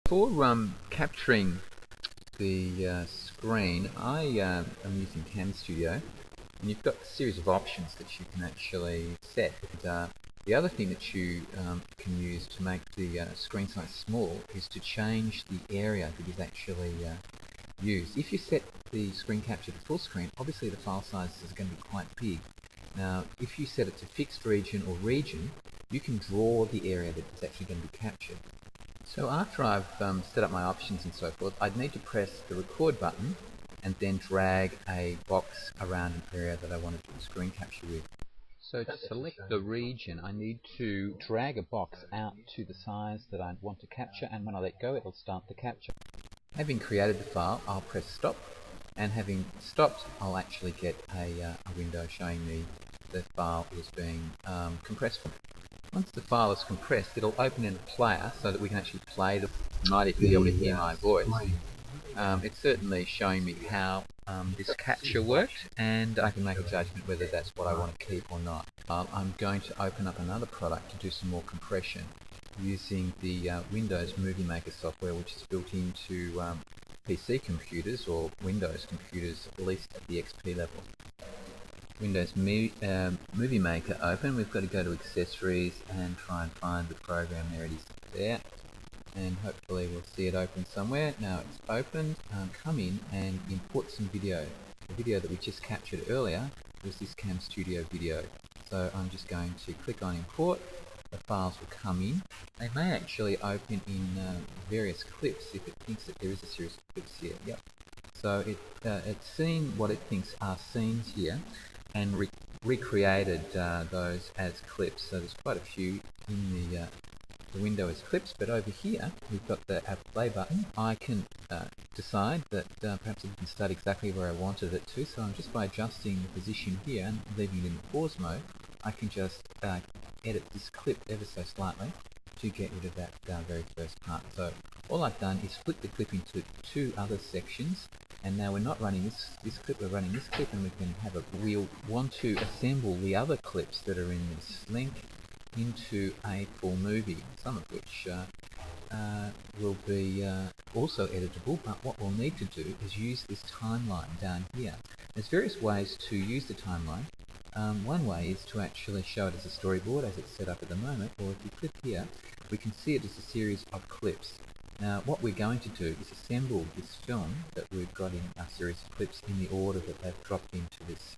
For capturing the screen, I am using Cam Studio, and you've got a series of options that you can actually set. And, the other thing that you can use to make the screen size small is to change the area that is actually used. If you set the screen capture to full screen, obviously the file size is going to be quite big. Now, if you set it to fixed region or region, you can draw the area that is actually going to be captured. So after I've set up my options and so forth, I'd need to press the record button and then drag a box around an area that I want to do the screen capture with. So to select the region, I need to drag a box out to the size that I want to capture, and when I let go, it'll start the capture. Having created the file, I'll press stop, and having stopped, I'll actually get a window showing me the file is being compressed for me. Once the file is compressed, it'll open in a player so that we can actually play the. You might even be able to hear my voice. It's certainly showing me how this capture worked, and I can make a judgment whether that's what I want to keep or not. I'm going to open up another product to do some more compression using the Windows Movie Maker software, which is built into PC computers or Windows computers, at least at the XP level. Windows Movie Maker open. We've got to go to accessories and try and find the program. There it is there, and hopefully we'll see it open somewhere. Now it's opened. Come in and import some video. The video that we just captured earlier was this Cam Studio video, so I'm just going to click on import. The files will come in. They may actually open in various clips if it thinks that there is a series of clips here. Yep. So it's seen what it thinks are scenes here, and recreated those as clips. So there's quite a few in the window as clips, but over here we've got the app play button. I can decide that perhaps it can start exactly where I wanted it to, so I'm just by adjusting the position here and leaving it in pause mode, I can just edit this clip ever so slightly to get rid of that very first part. So all I've done is split the clip into two other sections, and now we're not running this clip, we're running this clip, and we can have we'll want to assemble the other clips that are in this link into a full movie, some of which will be also editable, but what we'll need to do is use this timeline down here. There's various ways to use the timeline. One way is to actually show it as a storyboard as it's set up at the moment, or if you click here, we can see it as a series of clips. Now what we're going to do is assemble this film that we've got in our series of clips in the order that they've dropped into this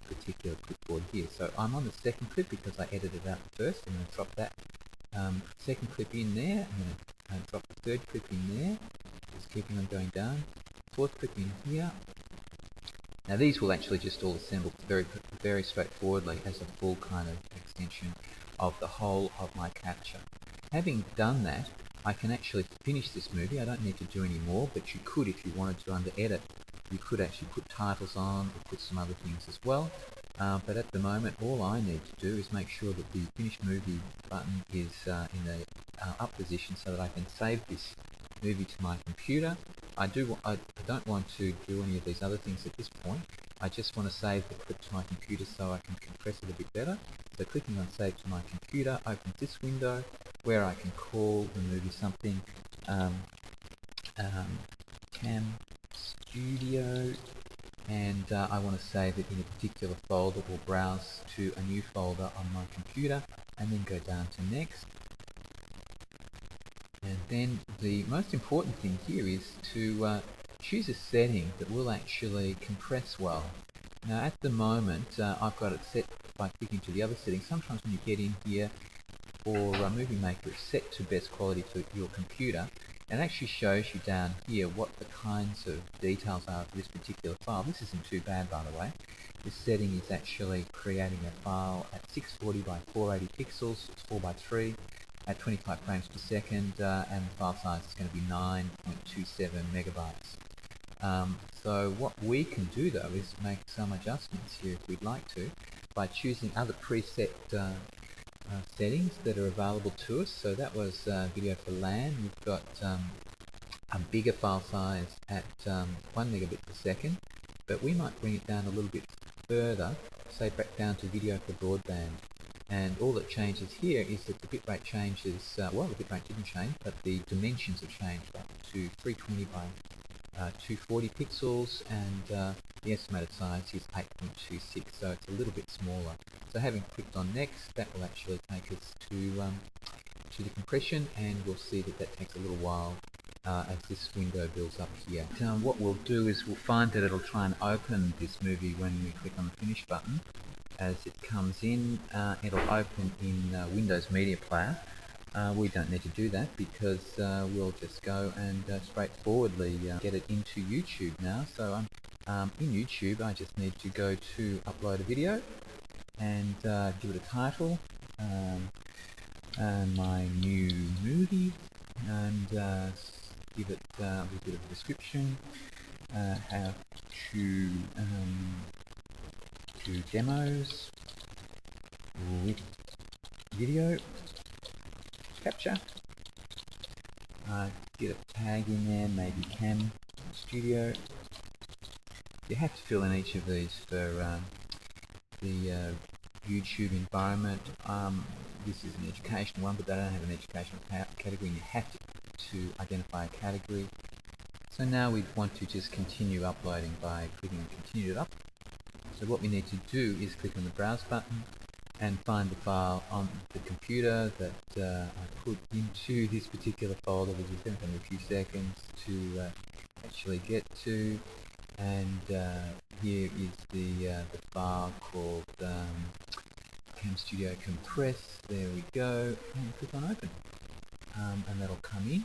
particular clipboard here. So I'm on the second clip because I edited out the first. I'm going to drop that second clip in there. I'm going to drop the third clip in there. Just keeping on going down. Fourth clip in here. Now these will actually just all assemble very straightforwardly as a full kind of extension of the whole of my capture. Having done that, I can actually finish this movie. I don't need to do any more, but you could, if you wanted to, under edit, you could actually put titles on or put some other things as well. But at the moment, all I need to do is make sure that the finish movie button is in the up position so that I can save this movie to my computer. I don't want to do any of these other things at this point. I just want to save the clip to my computer so I can compress it a bit better. So clicking on Save to my computer opens this window where I can call the movie something Cam Studio, and I want to save it in a particular folder or browse to a new folder on my computer, and then go down to Next. And then the most important thing here is to choose a setting that will actually compress well. Now at the moment I've got it set by clicking to the other settings. Sometimes when you get in here for Movie Maker, it's set to best quality for your computer, and it actually shows you down here what the kinds of details are of this particular file. This isn't too bad, by the way. This setting is actually creating a file at 640 by 480 pixels, it's 4 by 3 at 25 frames per second, and the file size is going to be 9.27 megabytes. So what we can do though is make some adjustments here if we'd like to, by choosing other preset settings that are available to us. So that was video for LAN. We've got a bigger file size at 1 megabit per second, but we might bring it down a little bit further, say back down to video for broadband. And all that changes here is that the bitrate changes, well, the bitrate didn't change, but the dimensions have changed up to 320 by 240 pixels, and the estimated size is 8.26, so it's a little bit smaller. So having clicked on next, that will actually take us to the compression, and we'll see that that takes a little while as this window builds up here. What we'll do is we'll find that it'll try and open this movie when we click on the finish button. As it comes in, it'll open in Windows Media Player. We don't need to do that because we'll just go and straightforwardly get it into YouTube now. So in YouTube, I just need to go to upload a video and give it a title, my new movie, and give it a bit of a description, how to do demos with video capture. Get a tag in there, maybe Cam Studio. You have to fill in each of these for the YouTube environment. This is an educational one, but they don't have an educational category, and you have to identify a category. So now we want to just continue uploading by clicking on Continue it up. So what we need to do is click on the Browse button and find the file on the computer that I put into this particular folder, which is going to take me a few seconds to actually get to. And here is the file called Cam Studio Compress. There we go, and click on Open, and that'll come in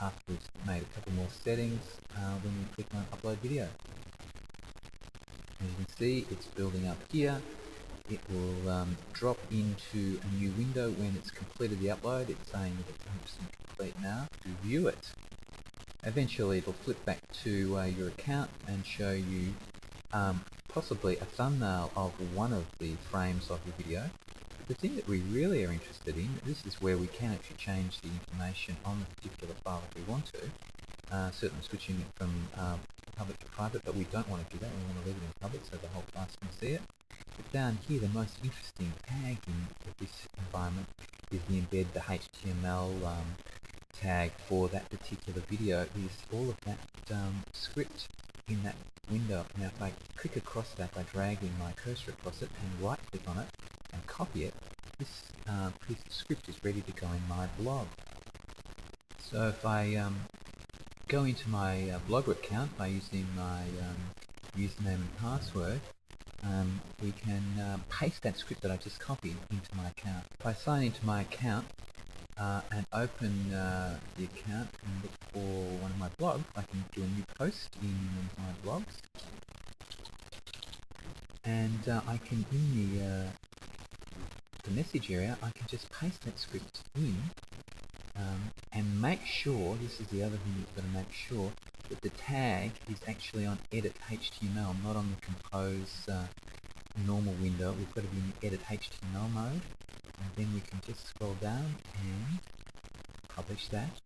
after we've made a couple more settings when we click on Upload Video. As you can see, it's building up here. It will drop into a new window when it's completed the upload. It's saying that it's 100% complete now. To view it, eventually it'll flip back to your account and show you possibly a thumbnail of one of the frames of the video. But the thing that we really are interested in, this is where we can actually change the information on the particular file if we want to. Certainly switching it from public to private, but we don't want to do that. We want to leave it in public so the whole class can see it. But down here, the most interesting tag in this environment is the embed the HTML tag for that particular video. Is all of that script in that window. Now if I click across that by dragging my cursor across it and right click on it and copy it, this piece of script is ready to go in my blog. So if I go into my Blogger account by using my username and password, we can paste that script that I just copied into my account. If I sign into my account and open the account and look for one of my blogs, I can do a new post in one of my blogs, and I can, in the message area, I can just paste that script in and make sure, this is the other thing you've got to make sure, that the tag is actually on Edit HTML, not on the Compose normal window. We've got to be in the Edit HTML mode, and then we can just scroll down and publish that,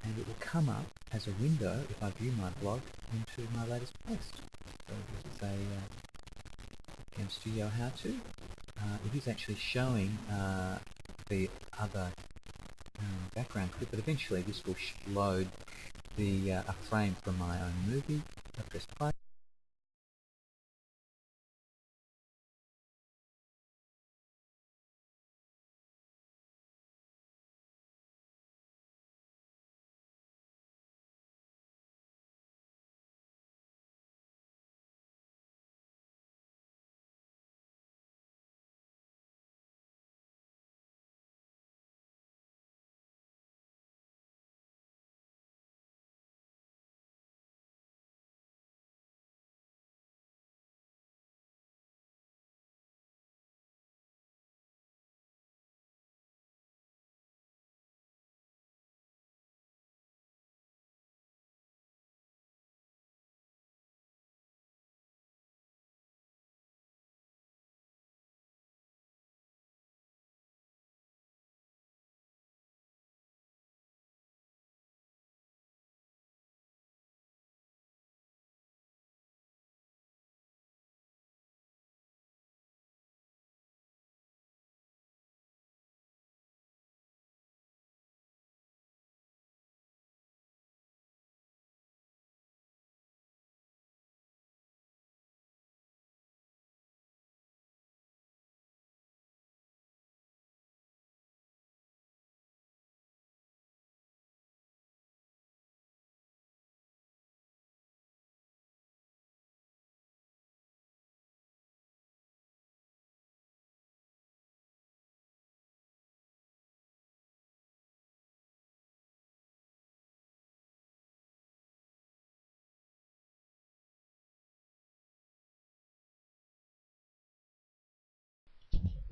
and it will come up as a window if I view my blog into my latest post. So this is a Cam Studio how-to. It is actually showing the other background clip, but eventually this will load the a frame from my own movie. I press play.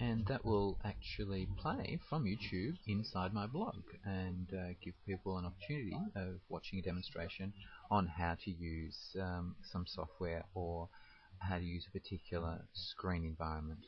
and that will actually play from YouTube inside my blog and give people an opportunity of watching a demonstration on how to use some software or how to use a particular screen environment.